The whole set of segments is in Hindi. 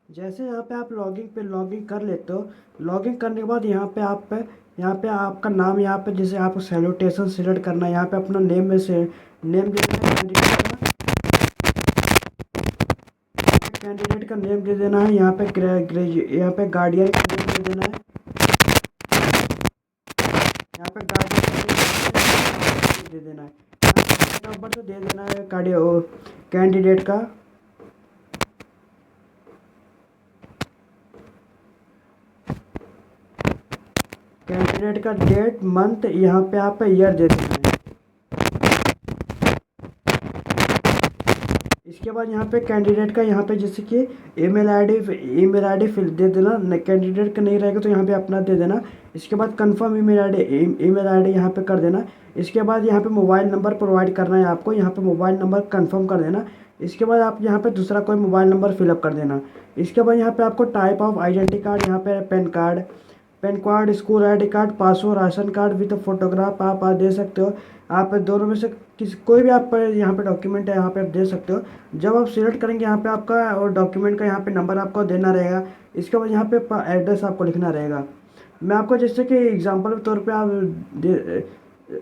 जैसे यहाँ पे आप लॉगिन कर लेते हो। लॉगिन करने के बाद यहाँ पे आपका नाम, यहाँ पे जैसे आपको सैल्यूटेशन सिलेक्ट करना है, यहाँ पे अपना नेम में से नेम दे देना है कैंडिडेट का। कैंडिडेट का नेम दे देना है, यहाँ पे यहाँ पे गार्डियन का नेम दे देना है, यहाँ पे गार्डियन का नेम दे देना है, डेट ऑफ बर्थ दे देना है कैंडिडेट का। कैंडिडेट का डेट मंथ, यहाँ पे आप ईयर दे देना है। इसके बाद यहाँ पे कैंडिडेट का यहाँ पे जैसे कि ईमेल आईडी फिल दे देना। कैंडिडेट का नहीं रहेगा तो यहाँ पे अपना दे देना। इसके बाद कंफर्म ईमेल आईडी यहाँ पे कर देना। इसके बाद यहाँ पे मोबाइल नंबर प्रोवाइड करना है आपको, यहाँ पे मोबाइल नंबर कंफर्म कर देना। इसके बाद आप यहाँ पे दूसरा कोई मोबाइल नंबर फिलअप कर देना। इसके बाद यहाँ पे आपको टाइप ऑफ आइडेंटिटी कार्ड, यहाँ पे pan card, school ID card, passport, ration card with photograph आप दे सकते हो। आप दोनों में से कोई भी आप यहाँ पे डॉक्यूमेंट है यहाँ पे आप दे सकते हो। जब आप सिलेक्ट करेंगे यहाँ पे आपका और डॉक्यूमेंट का यहाँ पे नंबर आपको देना रहेगा। इसके बाद यहाँ पे एड्रेस आपको लिखना रहेगा। मैं आपको जैसे कि एग्जांपल के तौर पे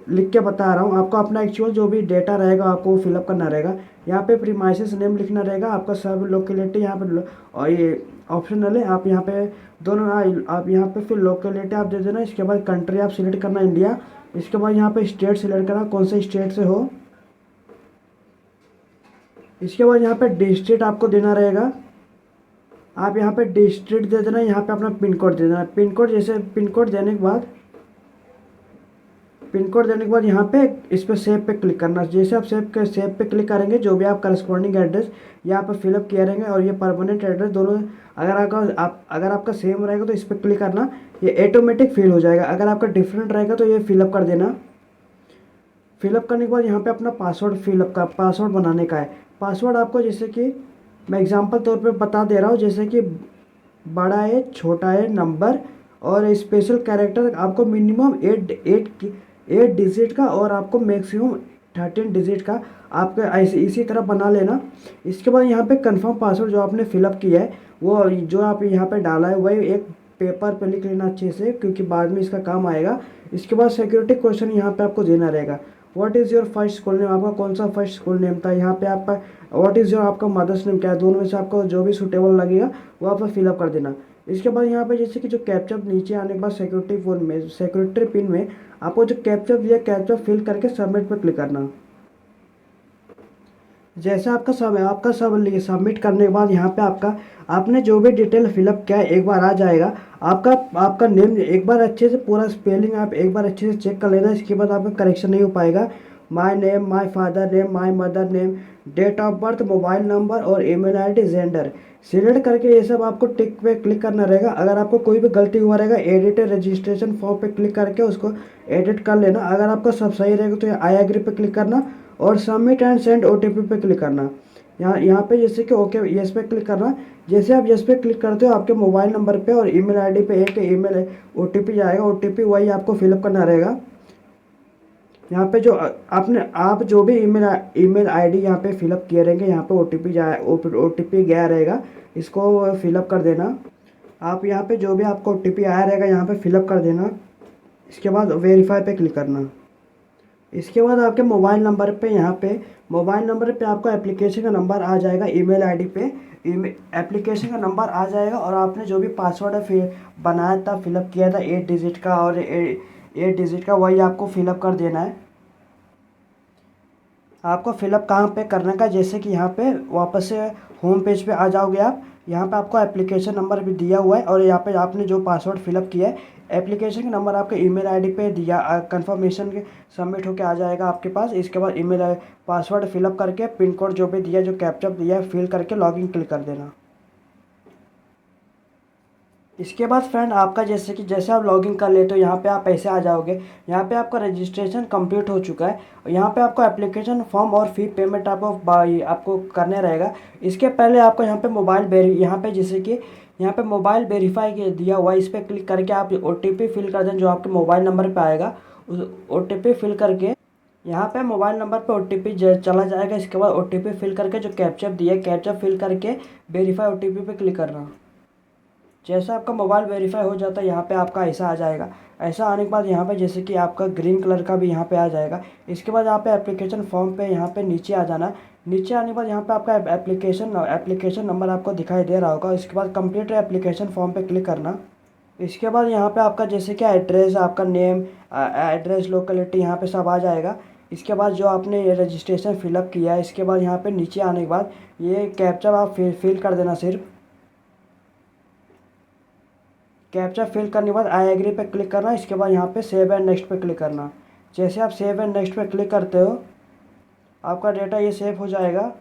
लिख के बता रहा हूँ। आपको अपना एक्चुअल जो भी डेटा रहेगा आपको वो फिलअप करना रहेगा। यहाँ पे प्रीमाइसेस नेम लिखना रहेगा, आपका सब लोकेलिटी यहाँ पे और ये ऑप्शनल है। आप यहाँ पे दोनों आप यहाँ पे फिर लोकेलिटी आप दे देना। इसके बाद कंट्री आप सिलेक्ट करना इंडिया। इसके बाद यहाँ पे स्टेट सिलेक्ट करना, कौन से स्टेट से हो। इसके बाद यहाँ पे डिस्ट्रिक्ट आपको देना रहेगा। आप यहाँ पे डिस्ट्रिक्ट दे देना, यहाँ पे अपना पिन कोड दे देना। पिन कोड देने के बाद यहाँ पे इस पर सेव पे क्लिक करना। जैसे आप सेव पे क्लिक करेंगे, जो भी आप करस्पॉन्डिंग एड्रेस यहाँ पे फिलअप किया रहेंगे और ये परमानेंट एड्रेस दोनों अगर आपका सेम रहेगा तो इस पर क्लिक करना, ये ऑटोमेटिक फिल हो जाएगा। अगर आपका डिफरेंट रहेगा तो ये फिलअप कर देना। फिलअप करने के बाद यहाँ पे अपना पासवर्ड बनाने का है। पासवर्ड आपको जैसे कि मैं एग्जांपल तौर पे बता दे रहा हूँ, जैसे कि बड़ा है, छोटा है, नंबर और स्पेशल कैरेक्टर आपको मिनिमम 8 डिजिट का और आपको मैक्सिमम 13 डिजिट का आपको ऐसे इसी तरह बना लेना। इसके बाद यहाँ पे कंफर्म पासवर्ड जो आपने फिलअप किया है वो जो आप यहाँ पे डाला है वही एक पेपर पे लिख लेना अच्छे से, क्योंकि बाद में इसका काम आएगा। इसके बाद सिक्योरिटी क्वेश्चन यहाँ पे आपको देना रहेगा। What is your first school name, आपका कौन सा फर्स्ट स्कूल नेम था। यहाँ पे आपका व्हाट इज़ योर आपका मदर्स नेम क्या है, दोनों में से आपको जो भी सूटेबल लगेगा वो आप फिलअप कर देना। इसके बाद यहाँ पे जैसे कि जो कैप्चा नीचे आने के बाद सिक्योरिटी पिन में आपको जो कैप्चा दिया, कैप्चा फिल करके सबमिट पर क्लिक करना। जैसे आपका सबमिट करने के बाद यहाँ पे आपने जो भी डिटेल फिलअप किया है एक बार आ जाएगा। आपका नेम एक बार अच्छे से पूरा स्पेलिंग आप एक बार अच्छे से चेक कर लेना। इसके बाद आपका करेक्शन नहीं हो पाएगा। My name, my father name, my mother name, date of birth, mobile number और ईमेल आईडी, जेंडर सिलेक्ट करके ये सब आपको टिक पे क्लिक करना रहेगा। अगर आपको कोई भी गलती हुआ रहेगा, एडिट रजिस्ट्रेशन फॉर्म पे क्लिक करके उसको एडिट कर लेना। अगर आपका सब सही रहेगा तो आई एग्री पे क्लिक करना और सबमिट एंड सेंड ओटीपी पे क्लिक करना। यहाँ पे जैसे कि ओके यस पे क्लिक करना। जैसे आप यस पे क्लिक करते हो आपके मोबाइल नंबर पे और ईमेल आईडी पे एक ईमेल ओटीपी जाएगा। ओटीपी वही आपको फिलअप करना रहेगा। यहाँ पे आप जो भी ईमेल आईडी यहाँ पे फिलअप किए रहेंगे, यहाँ पे ओटीपी गया रहेगा, इसको फिलअप कर देना। आप यहाँ पे जो भी आपको ओटीपी आया रहेगा यहाँ पे फिलअप कर देना। इसके बाद वेरीफाई पे क्लिक करना। इसके बाद आपके मोबाइल नंबर पे आपका एप्लीकेशन का नंबर आ जाएगा। ईमेल आईडी पे एप्लीकेशन का नंबर आ जाएगा और आपने जो भी पासवर्ड है फिर बनाया था, फिलअप किया था 8 डिजिट का और 8 डिजिट का, वही आपको फिलअप कर देना है। आपको फिलअप कहाँ पे करने का, जैसे कि यहाँ पे वापस से होम पेज पे आ जाओगे आप। यहाँ पे आपको एप्लीकेशन नंबर भी दिया हुआ है और यहाँ पे आपने जो पासवर्ड फिलअप किया है एप्लीकेशन का नंबर आपके ईमेल आईडी पे दिया, कंफर्मेशन के सबमिट होके आ जाएगा आपके पास। इसके बाद पासवर्ड फिलअप करके पिन कोड जो भी दिया, जो कैप्चा दिया है, फिल करके लॉगिन क्लिक कर देना। इसके बाद फ्रेंड आपका जैसे आप लॉगिन कर लेते हो यहाँ पे आप ऐसे आ जाओगे। यहाँ पे आपका रजिस्ट्रेशन कंप्लीट हो चुका है और यहाँ पे आपको एप्लीकेशन फॉर्म और फी पेमेंट आपको करने रहेगा। इसके पहले आपको यहाँ पे जैसे कि यहाँ पे मोबाइल वेरीफाई दिया हुआ है, इस पर क्लिक करके आप ओटीपी फिल कर दें जो आपके मोबाइल नंबर पे आएगा। उस ओटीपी फिल करके यहाँ पे मोबाइल नंबर पे ओटीपी चला जाएगा। इसके बाद ओटीपी फिल करके जो कैप्चा दिया कैप्चा फिल करके वेरीफाई ओटीपी पे क्लिक करना। जैसा आपका मोबाइल वेरीफाई हो जाता है यहाँ पे आपका ऐसा आ जाएगा। ऐसा आने के बाद यहाँ पे जैसे कि आपका ग्रीन कलर का भी यहाँ पे आ जाएगा। इसके बाद यहाँ पे एप्लीकेशन फॉर्म पे यहाँ पे नीचे आ जाना। नीचे आने के बाद यहाँ पे आपका एप्लीकेशन नंबर आपको दिखाई दे रहा होगा। इसके बाद कंप्लीट एप्लीकेशन फॉर्म पे क्लिक करना। इसके बाद यहाँ पे आपका जैसे कि एड्रेस, आपका नेम, एड्रेस, लोकेलिटी यहाँ पे सब आ जाएगा। इसके बाद जो आपने रजिस्ट्रेशन फिलअप किया है, इसके बाद यहाँ पे नीचे आने के बाद ये कैप्चा आप फिल कर देना। सिर्फ कैप्चा फिल करने के बाद आई एग्री पे क्लिक करना। इसके बाद यहाँ पे सेव एंड नेक्स्ट पे क्लिक करना। जैसे आप सेव एंड नेक्स्ट पे क्लिक करते हो आपका डेटा ये सेव हो जाएगा।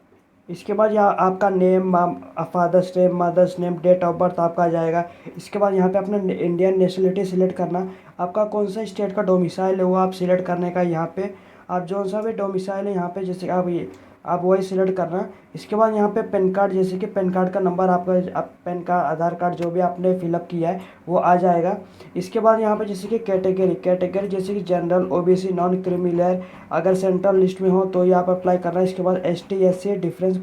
इसके बाद यहाँ आपका name, father's name, mother's name, date of birth आपका आ जाएगा। इसके बाद यहाँ पे अपना इंडियन नेशनलिटी सिलेक्ट करना। आपका कौन सा स्टेट का डोमिसाइल है वो आप सिलेक्ट करने का। यहाँ पे आप जो सा भी डोमिसाइल है यहाँ पे जैसे आप वही सिलेक्ट करना। इसके बाद यहाँ पे पैन कार्ड, जैसे कि पैन कार्ड का नंबर आपका, आप पैन कार्ड, आधार कार्ड जो भी आपने फिलअप किया है वो आ जाएगा। इसके बाद यहाँ पे जैसे कि कैटेगरी जैसे कि जनरल, ओबीसी, नॉन क्रिमिनल, अगर सेंट्रल लिस्ट में हो तो ये आप अप्लाई करना है। इसके बाद ST, SC, difference,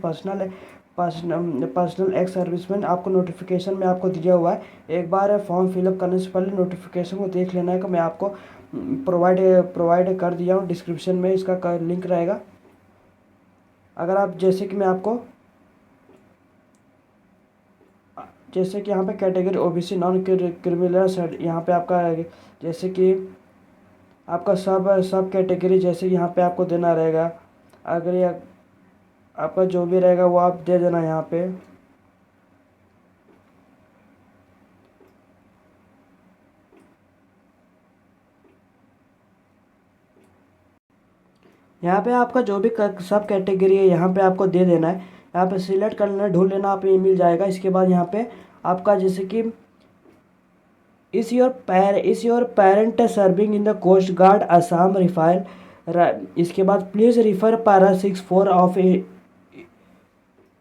personal ex serviceman आपको नोटिफिकेशन में आपको दिया हुआ है। एक बार फॉर्म फिलअप करने से पहले नोटिफिकेशन को देख लेना है कि मैं आपको प्रोवाइड कर दिया हूँ। डिस्क्रिप्शन में इसका लिंक रहेगा। अगर आप जैसे कि मैं आपको जैसे कि यहाँ पे कैटेगरी ओबीसी, नॉन क्रिमिनल, यहाँ पे आपका जैसे कि आपका सब कैटेगरी जैसे यहाँ पे आपको देना रहेगा। अगर ये आपका जो भी रहेगा वो आप दे देना यहाँ पे। यहाँ पे आपका जो भी सब कैटेगरी है यहाँ पे आपको दे देना है। यहाँ पे सिलेक्ट कर लेना, ढूंढ लेना, आप ये मिल जाएगा। इसके बाद यहाँ पे आपका जैसे कि इस your parent serving in the coast guard Assam rifle. इसके बाद please refer para 64 of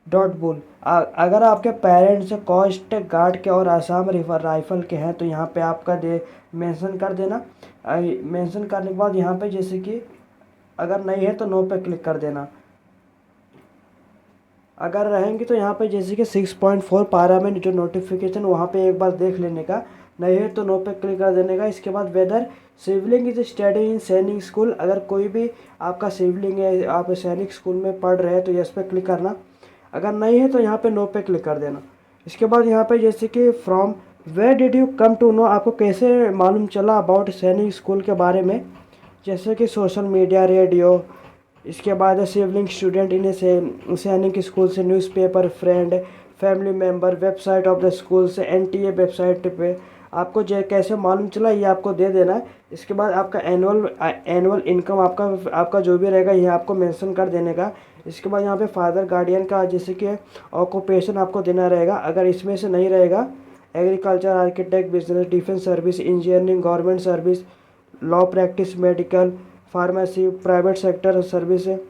dot bull. अगर आपके पेरेंट्स कोस्ट गार्ड के और असम राइफल के हैं तो यहाँ पे आपका मेंशन कर देना। मेंशन करने के बाद यहाँ पे जैसे कि अगर नहीं है तो नो पे क्लिक कर देना। अगर रहेंगे तो यहाँ पे जैसे कि 6.4 पारा में जो नोटिफिकेशन वहाँ पे एक बार देख लेने का। नहीं है तो नो पे क्लिक कर देने का। इसके बाद weather Shivling is study in सैनिक स्कूल, अगर कोई भी आपका सिवलिंग है, आप सैनिक स्कूल में पढ़ रहे हैं तो यस पे क्लिक करना। अगर नहीं है तो यहाँ पे नो पे क्लिक कर देना। इसके बाद यहाँ पे जैसे कि from where did you come to know, आपको कैसे मालूम चला अबाउट सैनिक स्कूल के बारे में, जैसे कि सोशल मीडिया, रेडियो। इसके बाद सिवलिंग स्टूडेंट इन सैनिक स्कूल से, newspaper, friend, family member, website of the school से, एनटीए वेबसाइट पे। आपको जो कैसे मालूम चला ये आपको दे देना है। इसके बाद आपका एनुअल इनकम आपका जो भी रहेगा ये आपको मेंशन कर देने का। इसके बाद यहाँ पे फादर गार्डियन का जैसे कि ऑक्यूपेशन आपको देना रहेगा। अगर इसमें से नहीं रहेगा agriculture, architect, business, defence service, engineering, government service, law practice, medical, pharmacy, private sector service है।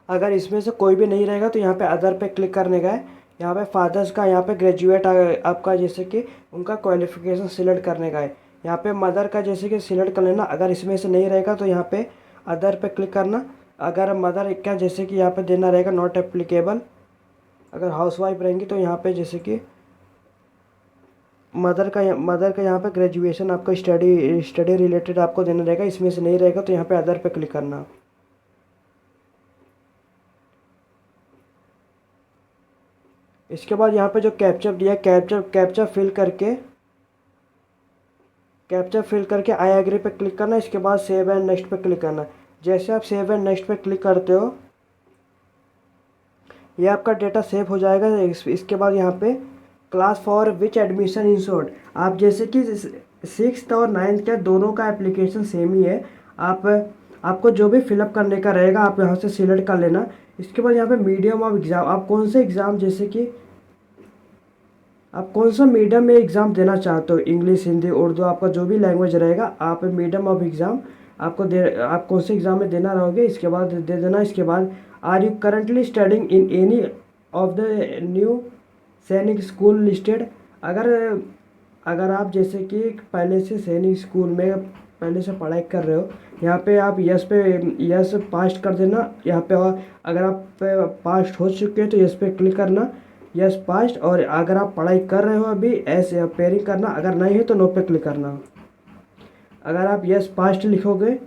अगर इसमें से कोई भी नहीं रहेगा तो यहाँ पे अदर पे क्लिक करने का है। यहाँ पे फादर्स का यहाँ पे ग्रेजुएट आपका जैसे कि उनका क्वालिफिकेशन सिलेक्ट करने का है। यहाँ पे मदर का जैसे कि सिलेक्ट कर लेना। अगर इसमें से नहीं रहेगा तो यहाँ पे अदर पे क्लिक करना। अगर मदर क्या जैसे कि यहाँ पे देना रहेगा नॉट एप्लीकेबल। अगर हाउसवाइफ रहेंगी तो यहाँ पे जैसे कि मदर का यहाँ पे ग्रेजुएशन आपका स्टडी रिलेटेड आपको देना रहेगा। इसमें से नहीं रहेगा तो यहाँ पे अदर पे क्लिक करना। इसके बाद यहाँ पे जो कैप्चा दिया कैप्चा फिल करके आई एग्री पे क्लिक करना। इसके बाद सेव एंड नेक्स्ट पे क्लिक करना। जैसे आप सेव एंड नेक्स्ट पे क्लिक करते हो ये आपका डेटा सेव हो जाएगा। इसके बाद यहाँ पे class for which admission in short, आप जैसे कि 6th और 9th का दोनों का एप्लीकेशन सेम ही है। आपको जो भी फिलअप करने का रहेगा आप यहाँ से सिलेक्ट कर लेना। इसके बाद यहाँ पे मीडियम ऑफ एग्ज़ाम, आप कौन से एग्ज़ाम जैसे कि आप कौन सा मीडियम में एग्ज़ाम देना चाहते हो, इंग्लिश, हिंदी, उर्दू, आपका जो भी लैंग्वेज रहेगा आप मीडियम ऑफ एग्ज़ाम आप कौन से एग्ज़ाम में देना रहोगे इसके बाद दे देना। इसके बाद are you currently studying in any of the new Sainik school listed, अगर आप जैसे कि पहले से सैनिक स्कूल में पहले से पढ़ाई कर रहे हो, यहाँ पे आप यस पे यस पास्ट कर देना यहाँ पे। और अगर आप पास्ट हो चुके हैं तो यस पे क्लिक करना, यस पास्ट। और अगर आप पढ़ाई कर रहे हो अभी ऐसे पेयरिंग करना, अगर नहीं है तो नो पे क्लिक करना। अगर आप यस पास्ट लिखोगे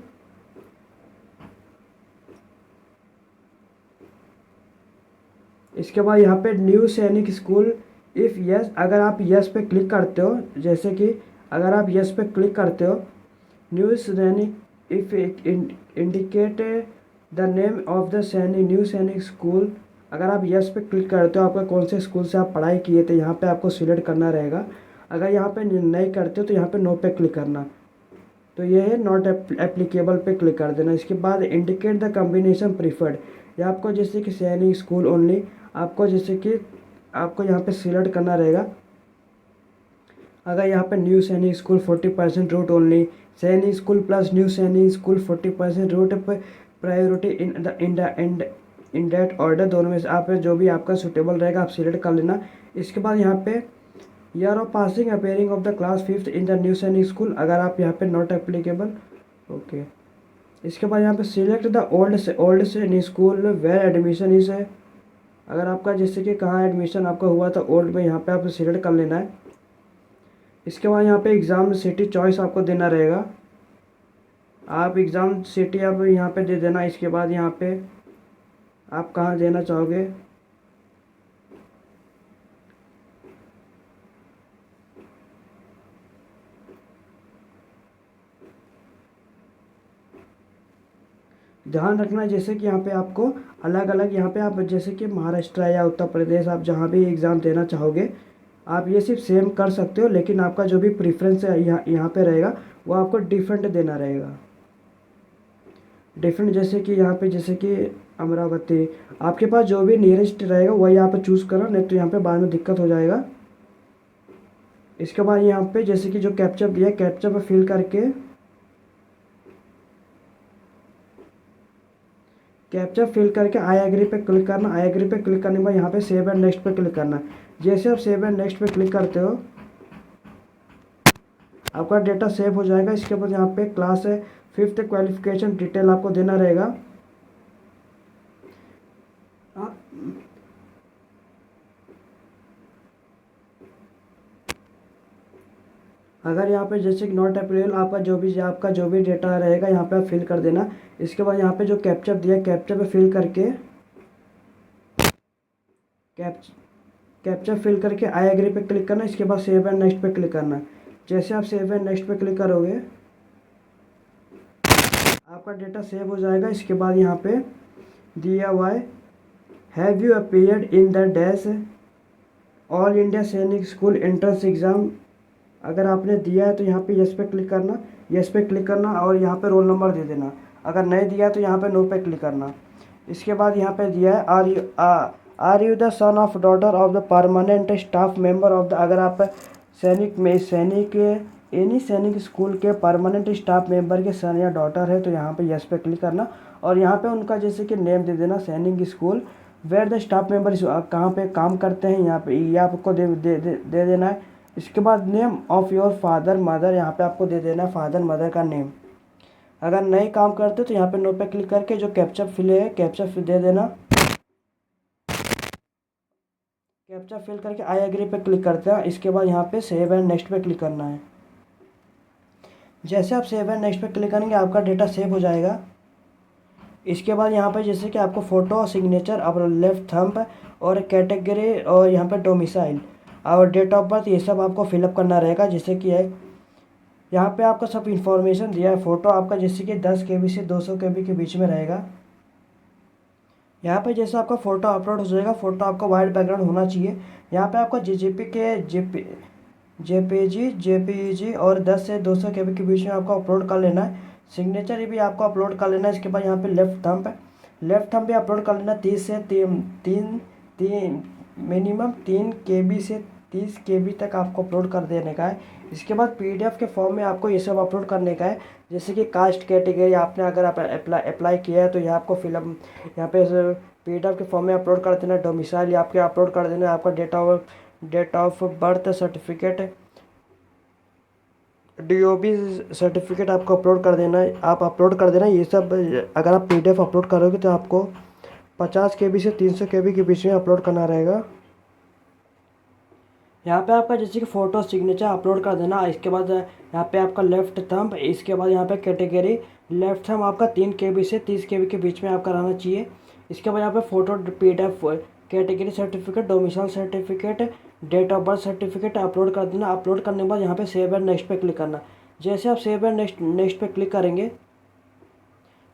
इसके बाद यहाँ पे new Sainik school if yes, अगर आप यस पे क्लिक करते हो, जैसे कि अगर आप यस पे क्लिक करते हो, न्यू सैनिक if indicate the name of the सैनिक न्यू सैनिक स्कूल, अगर आप यस पे क्लिक करते हो आपका कौन से स्कूल से आप पढ़ाई किए थे यहाँ पे आपको सिलेक्ट करना रहेगा। अगर यहाँ पे नहीं करते हो तो यहाँ पे नो पे क्लिक करना। तो ये है नॉट एप्लीकेबल पे क्लिक कर देना। इसके बाद इंडिकेट द कम्बिनेशन प्रीफर्ड, ये आपको जैसे कि सैनिक स्कूल ओनली, आपको जैसे कि आपको यहाँ पे सिलेक्ट करना रहेगा। अगर यहाँ पे new Sainik school 40% root only, सैनिक school plus new Sainik school 40% root पर प्रायोरिटी इन दैट ऑर्डर, दोनों में से आप जो भी आपका सुटेबल रहेगा आप सिलेक्ट कर लेना। इसके बाद यहाँ पे year of passing appearing of the class 5th in the new Sainik school, अगर आप यहाँ पे नॉट एप्लीकेबल ओके। इसके बाद यहाँ पे सिलेक्ट द ओल्ड सैनिक स्कूल वेयर एडमिशन इज है, अगर आपका जैसे कि कहाँ एडमिशन आपका हुआ था ओल्ड में, यहाँ पे आप सिलेक्ट कर लेना है। इसके बाद यहाँ पे एग्ज़ाम सिटी चॉइस आपको देना रहेगा, आप एग्ज़ाम सिटी आप यहाँ पे दे देना। इसके बाद यहाँ पे आप कहाँ देना चाहोगे, ध्यान रखना जैसे कि यहाँ पे आपको अलग अलग यहाँ पे आप जैसे कि महाराष्ट्र या उत्तर प्रदेश आप जहाँ भी एग्ज़ाम देना चाहोगे आप ये सिर्फ सेम कर सकते हो, लेकिन आपका जो भी प्रेफरेंस है यहाँ पे रहेगा वो आपको डिफरेंट देना रहेगा। डिफरेंट जैसे कि यहाँ पे जैसे कि अमरावती, आपके पास जो भी नियरेस्ट रहेगा वही यहाँ पे चूज़ करना, नहीं तो यहाँ पे बाद में दिक्कत हो जाएगा। इसके बाद यहाँ पे जैसे कि जो कैप्चा दिया कैप्चा पे फिल करके आई एग्री पे क्लिक करना। आई एग्री पे क्लिक करने के बाद यहाँ पे सेव एंड नेक्स्ट पे क्लिक करना। जैसे आप सेव एंड नेक्स्ट पे क्लिक करते हो आपका डेटा सेव हो जाएगा। इसके बाद यहाँ पे क्लास है 5th क्वालिफिकेशन डिटेल आपको देना रहेगा। अगर यहाँ पे जैसे कि नॉट अप्लीकेबल आपका जो भी डेटा रहेगा यहाँ पे आप फिल कर देना। इसके बाद यहाँ पे जो कैप्चा दिया कैप्चा पे फिल करके कैप्चा फिल करके आई एग्री पे क्लिक करना। इसके बाद सेव एंड नेक्स्ट पे क्लिक करना। जैसे आप सेव एंड नेक्स्ट पे क्लिक करोगे आपका डेटा सेव हो जाएगा। इसके बाद यहाँ पे दिया हुआ है have you appeared in the dash all India सैनिक स्कूल एंट्रेंस एग्ज़ाम, अगर आपने दिया है तो यहाँ पे यस पे क्लिक करना, यस पे क्लिक करना और यहाँ पे रोल नंबर दे देना। अगर नहीं दिया तो यहाँ पे नो पे क्लिक करना। इसके बाद यहाँ पे दिया है are you the son of daughter of the permanent staff member of the, अगर आप एनी सैनिक स्कूल के परमानेंट स्टाफ मेंबर के सन या डॉटर है तो यहाँ पे यस पे क्लिक करना। और यहाँ पे उनका जैसे कि नेम दे देना Sainik school where the staff member कहाँ पे काम करते हैं यहाँ पे ये आपको दे देना है। इसके बाद name of your father mother, यहाँ पे आपको दे देना है फादर मदर का नेम। अगर नहीं काम करते तो यहाँ पे नो पे क्लिक करके जो कैप्चा फिल है कैप्चा फिल दे देना। कैप्चा फिल करके आई एग्री पे क्लिक करते हैं। इसके बाद यहाँ पे सेव एंड नेक्स्ट पे क्लिक करना है। जैसे आप सेव एंड नेक्स्ट पे क्लिक करेंगे आपका डेटा सेव हो जाएगा। इसके बाद यहाँ पे जैसे कि आपको फ़ोटो सिग्नेचर और लेफ्ट थंब और कैटेगरी और यहाँ पे डोमिसाइल और डेट ऑफ बर्थ ये सब आपको फिलअप करना रहेगा। जैसे कि है यहाँ पे आपको सब इन्फॉर्मेशन दिया है। फ़ोटो आपका जैसे कि 10 KB से 200 KB के बीच में रहेगा। यहाँ पे जैसे आपका फ़ोटो अपलोड हो जाएगा फ़ोटो आपका वाइट बैकग्राउंड होना चाहिए। यहाँ पे आपको JPG और 10 से 200 KB के बीच में आपको अपलोड कर लेना है। सिग्नेचर भी आपको अपलोड कर लेना है। इसके बाद यहाँ पे लेफ्ट थंब भी अपलोड कर लेना। 30 से 3 मिनिमम 3 KB से 30 KB तक आपको अपलोड कर देने का है। इसके बाद PDF के फॉर्म में आपको ये सब अपलोड करने का है। जैसे कि कास्ट कैटेगरी आपने अगर आप अप्लाई किया है तो यहाँ आपको फिलअप यहाँ पे PDF के फॉर्म में अपलोड कर देना। डोमिसाइल आपके अपलोड कर देना। आपका date of birth certificate DOB certificate आपको अपलोड कर देना है, आप अपलोड कर देना। ये सब अगर आप PDF अपलोड करोगे तो आपको 50 KB से 300 KB के बीच में अपलोड करना रहेगा। यहाँ पे आपका जैसे कि फ़ोटो सिग्नेचर अपलोड कर देना। इसके बाद यहाँ पे आपका लेफ़्ट थंब, इसके बाद यहाँ पे कैटेगरी लेफ़्ट थंब आपका 3 KB से 30 KB के बीच में आपका रहना चाहिए। इसके बाद यहाँ पे photo PDF category certificate, domicile certificate, date of birth certificate upload कर देना। अपलोड करने के बाद यहाँ पे सेव एंड नेक्स्ट पे क्लिक करना। जैसे आप सेव एंड नेक्स्ट पे क्लिक करेंगे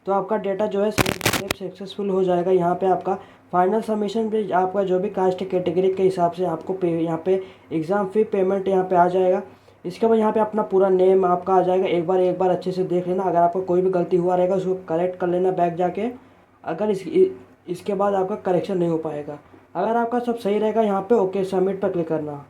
तो आपका डेटा जो है सेव सक्सेसफुल हो जाएगा। यहाँ पे आपका फाइनल सबमिशन पे आपका जो भी कास्ट कैटेगरी के हिसाब से आपको यहाँ पे एग्ज़ाम फ़ी पेमेंट यहाँ पे आ जाएगा। इसके बाद यहाँ पे अपना पूरा नेम आपका आ जाएगा। एक बार अच्छे से देख लेना, अगर आपको कोई भी गलती हुआ रहेगा उसको करेक्ट कर लेना बैक जाके। अगर इसके बाद आपका करेक्शन नहीं हो पाएगा। अगर आपका सब सही रहेगा यहाँ पे ओके सबमिट पर क्लिक करना।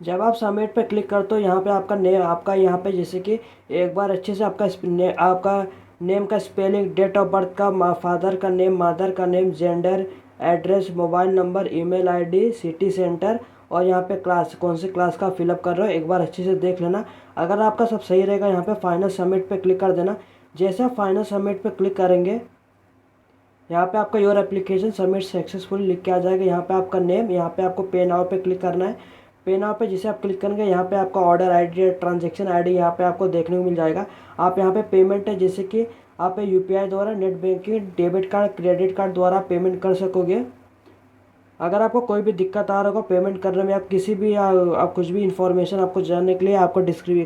जब आप सबमिट पे क्लिक करते हो यहाँ पे आपका नेम, आपका यहाँ पे जैसे कि एक बार अच्छे से आपका नेम का स्पेलिंग, डेट ऑफ बर्थ का, फादर का नेम, मदर का name, gender, address, mobile number, email ID, city centre और यहाँ पे क्लास, कौन सी क्लास का फिलअप कर रहे हो एक बार अच्छे से देख लेना। अगर आपका सब सही रहेगा यहाँ पे फाइनल सबमिट पे क्लिक कर देना। जैसे आप फाइनल सबमिट पे क्लिक करेंगे यहाँ पे आपका योर एप्लीकेशन सबमिट सक्सेसफुली लिख के आ जाएगा। यहाँ पे आपका नेम, यहाँ पे आपको पे नाउ पे क्लिक करना है। पे नाउ पे जिसे आप क्लिक करेंगे यहाँ पे आपका ऑर्डर ID, ट्रांजैक्शन ID यहाँ पे आपको देखने को मिल जाएगा। आप यहाँ पे पेमेंट है जैसे कि आप UPI द्वारा, net banking, debit card, credit card द्वारा पेमेंट कर सकोगे। अगर आपको कोई भी दिक्कत आ रहा होगा पेमेंट करने में, आप किसी भी आप कुछ भी इन्फॉर्मेशन आपको जानने के लिए आपको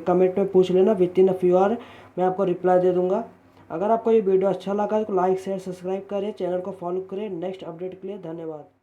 कमेंट में पूछ लेना। Within a few hour मैं आपको रिप्लाई दे दूँगा। अगर आपको ये वीडियो अच्छा लगा तो लाइक शेयर सब्सक्राइब करें, चैनल को फॉलो करें। नेक्स्ट अपडेट के लिए धन्यवाद।